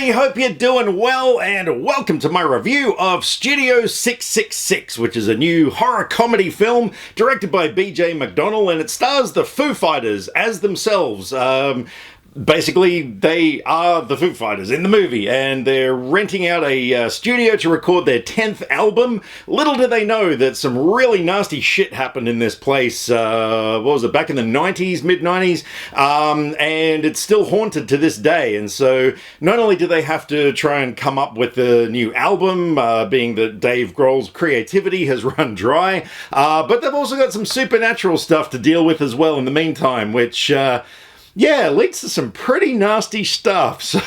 everybody, hope you're doing well, and welcome to my review of Studio 666, which is a new horror comedy film directed by B.J. McDonnell, and it stars the Foo Fighters as themselves. Basically, they are the Foo Fighters in the movie, and they're renting out a studio to record their 10th album. Little do they know that some really nasty shit happened in this place, what was it, back in the 90s, mid-90s, and it's still haunted to this day. And so, not only do they have to try and come up with a new album, being that Dave Grohl's creativity has run dry, but they've also got some supernatural stuff to deal with as well in the meantime, which... yeah, leads to some pretty nasty stuff. So,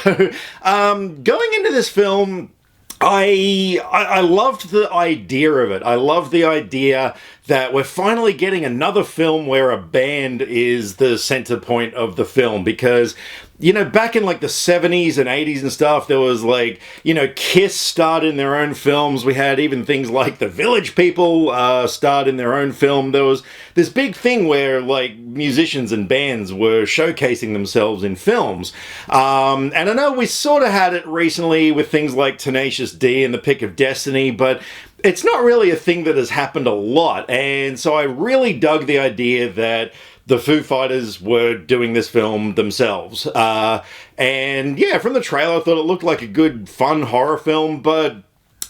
going into this film, I loved the idea of it. I love the idea that we're finally getting another film where a band is the center point of the film, because, you know, back in like the 70s and 80s and stuff, there was like, you know, Kiss starred in their own films. We had even things like the Village People starred in their own film. There was this big thing where like musicians and bands were showcasing themselves in films. And I know we sort of had it recently with things like Tenacious D and The Pick of Destiny, but it's not really a thing that has happened a lot. And so I really dug the idea that the Foo Fighters were doing this film themselves. And yeah, from the trailer, I thought it looked like a good, fun horror film, but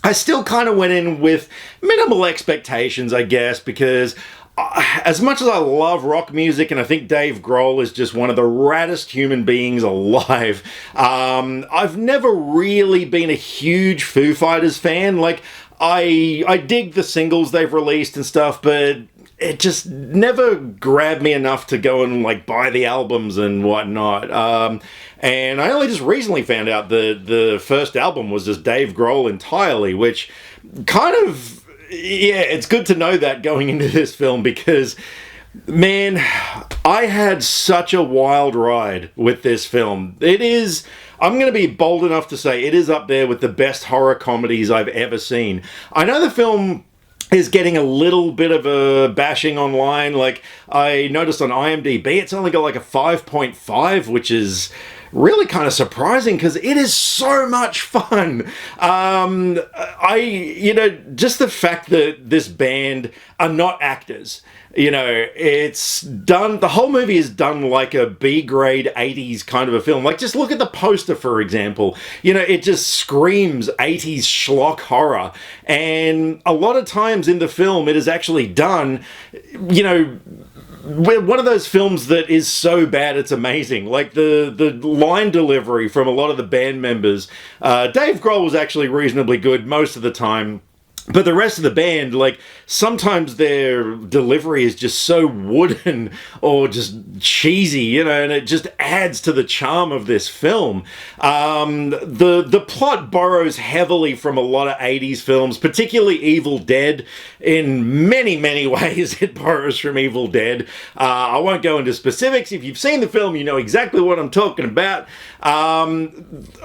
I still kind of went in with minimal expectations, I guess, because as much as I love rock music, and I think Dave Grohl is just one of the raddest human beings alive, I've never really been a huge Foo Fighters fan. Like, I dig the singles they've released and stuff, but it just never grabbed me enough to go and like buy the albums and whatnot. And I only just recently found out that the first album was just Dave Grohl entirely, which kind of, yeah, it's good to know that going into this film, because, man, I had such a wild ride with this film. It is... I'm going to be bold enough to say it is up there with the best horror comedies I've ever seen. I know the film is getting a little bit of a bashing online. Like, I noticed on IMDb, it's only got like a 5.5, which is really kind of surprising because it is so much fun. You know, just the fact that this band are not actors. You know, it's done, the whole movie is done like a B-grade 80s kind of a film. Like, just look at the poster, for example. You know, it just screams 80s schlock horror. And a lot of times in the film, it is actually done, you know, we're one of those films that is so bad it's amazing. Like the line delivery from a lot of the band members. Dave Grohl was actually reasonably good most of the time. But the rest of the band, like, sometimes their delivery is just so wooden or just cheesy, you know, and it just adds to the charm of this film. The plot borrows heavily from a lot of 80s films, particularly Evil Dead. In many, many ways, it borrows from Evil Dead. I won't go into specifics. If you've seen the film, you know exactly what I'm talking about. On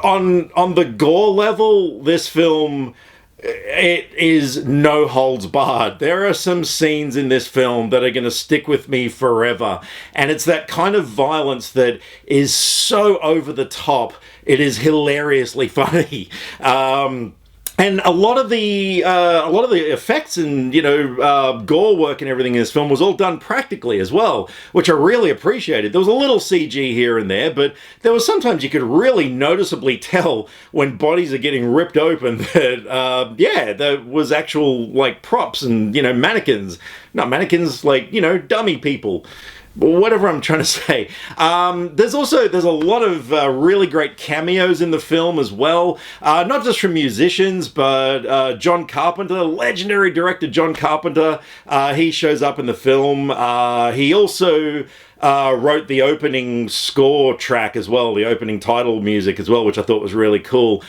the gore level, this film... it is no holds barred. There are some scenes in this film that are going to stick with me forever. And it's that kind of violence that is so over the top, it is hilariously funny. And a lot of the effects and, you know, gore work and everything in this film was all done practically as well, which I really appreciated. There was a little CG here and there, but there was sometimes you could really noticeably tell when bodies are getting ripped open that, yeah, there was actual, like, props and, you know, mannequins. Not mannequins, like, you know, dummy people. Whatever I'm trying to say. There's a lot of really great cameos in the film as well. Not just from musicians, but John Carpenter, legendary director John Carpenter. He shows up in the film. He also wrote the opening score track as well, the opening title music as well, which I thought was really cool.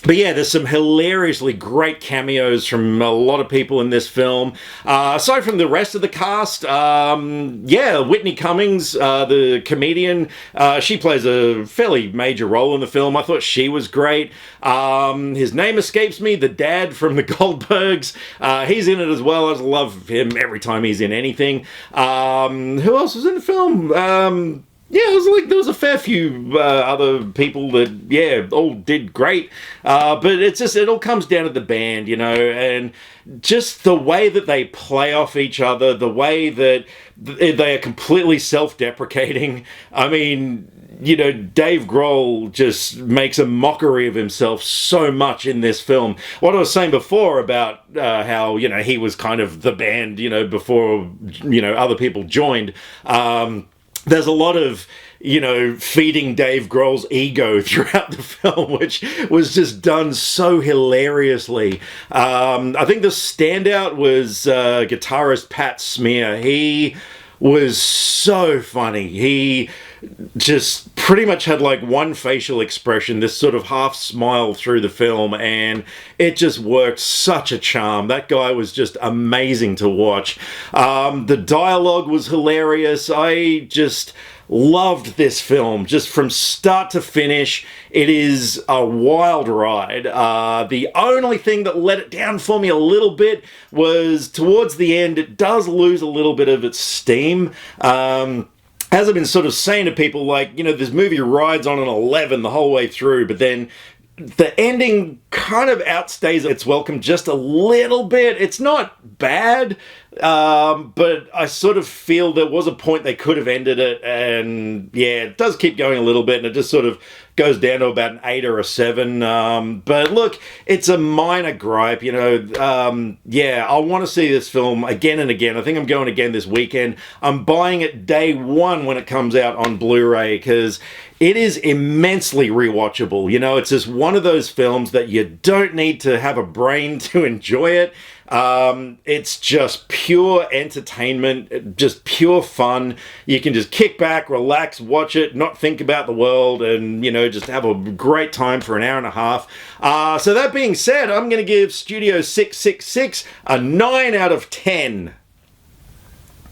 But yeah, there's some hilariously great cameos from a lot of people in this film. Aside from the rest of the cast, yeah, Whitney Cummings, the comedian, she plays a fairly major role in the film. I thought she was great. His name escapes me, the dad from the Goldbergs. He's in it as well. I love him every time he's in anything. Who else was in the film? Yeah, it was like there was a fair few other people that, yeah, all did great. But it's just, it all comes down to the band, you know, and just the way that they play off each other, the way that they are completely self-deprecating. I mean, you know, Dave Grohl just makes a mockery of himself so much in this film. What I was saying before about how, you know, he was kind of the band, you know, before, you know, other people joined. There's a lot of, you know, feeding Dave Grohl's ego throughout the film, which was just done so hilariously. I think the standout was guitarist Pat Smear. He was so funny. He just pretty much had like one facial expression, this sort of half smile through the film, and it just worked such a charm. That guy was just amazing to watch. The dialogue was hilarious. I just loved this film just from start to finish. It is a wild ride. The only thing that let it down for me a little bit was towards the end, it does lose a little bit of its steam. As I've been sort of saying to people, like, you know, this movie rides on an 11 the whole way through, but then the ending kind of outstays its welcome just a little bit. It's not bad, but I sort of feel there was a point they could have ended it, and yeah, it does keep going a little bit, and it just sort of goes down to about an 8 or a 7. But look, it's a minor gripe, you know. Yeah, I want to see this film again and again. I think I'm going again this weekend. I'm buying it day one when it comes out on Blu-ray, because it is immensely rewatchable. You know, it's just one of those films that you don't need to have a brain to enjoy it. It's just pure entertainment, just pure fun. You can just kick back, relax, watch it, not think about the world, and, you know, just have a great time for an hour and a half. So that being said, I'm going to give Studio 666 a 9 out of 10.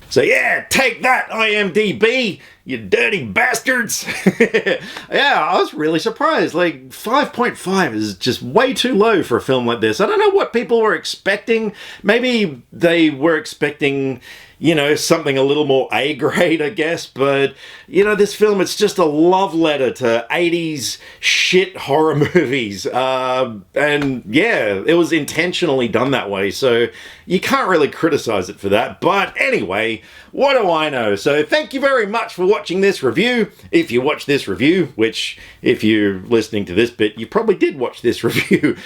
So yeah, take that, IMDb, you dirty bastards. Yeah, I was really surprised. Like, 5.5 is just way too low for a film like this. I don't know what people were expecting. Maybe they were expecting, you know, something a little more A-grade, I guess. But, you know, this film, it's just a love letter to 80s shit horror movies. And yeah, it was intentionally done that way. So you can't really criticize it for that. But anyway, what do I know? So thank you very much for watching this review. If you watched this review, which if you're listening to this bit, you probably did watch this review.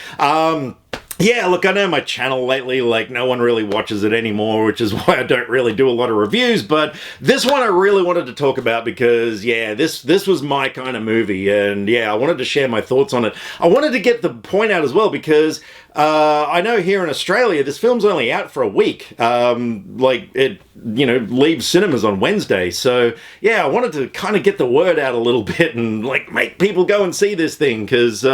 Yeah, look, I know my channel lately, like, no one really watches it anymore, which is why I don't really do a lot of reviews, but this one I really wanted to talk about because, yeah, this was my kind of movie, and yeah, I wanted to share my thoughts on it. I wanted to get the point out as well because I know here in Australia, this film's only out for a week. Like, it, you know, leaves cinemas on Wednesday, so yeah, I wanted to kind of get the word out a little bit and, like, make people go and see this thing, because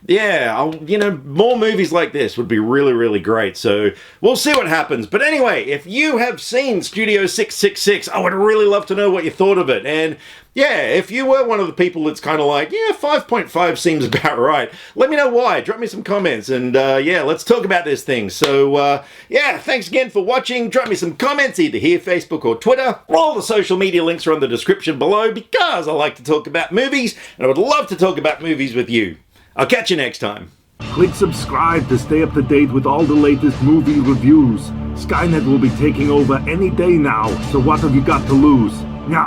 yeah, you know, more movies like this would be really, really great. So we'll see what happens. But anyway, if you have seen Studio 666, I would really love to know what you thought of it. And yeah, if you were one of the people that's kind of like, yeah, 5.5 seems about right, let me know why. Drop me some comments, and yeah, let's talk about this thing. So yeah, thanks again for watching. Drop me some comments either here, Facebook or Twitter. All the social media links are in the description below because I like to talk about movies, and I would love to talk about movies with you. I'll catch you next time. Click subscribe to stay up to date with all the latest movie reviews. Skynet will be taking over any day now, so what have you got to lose? Nyah.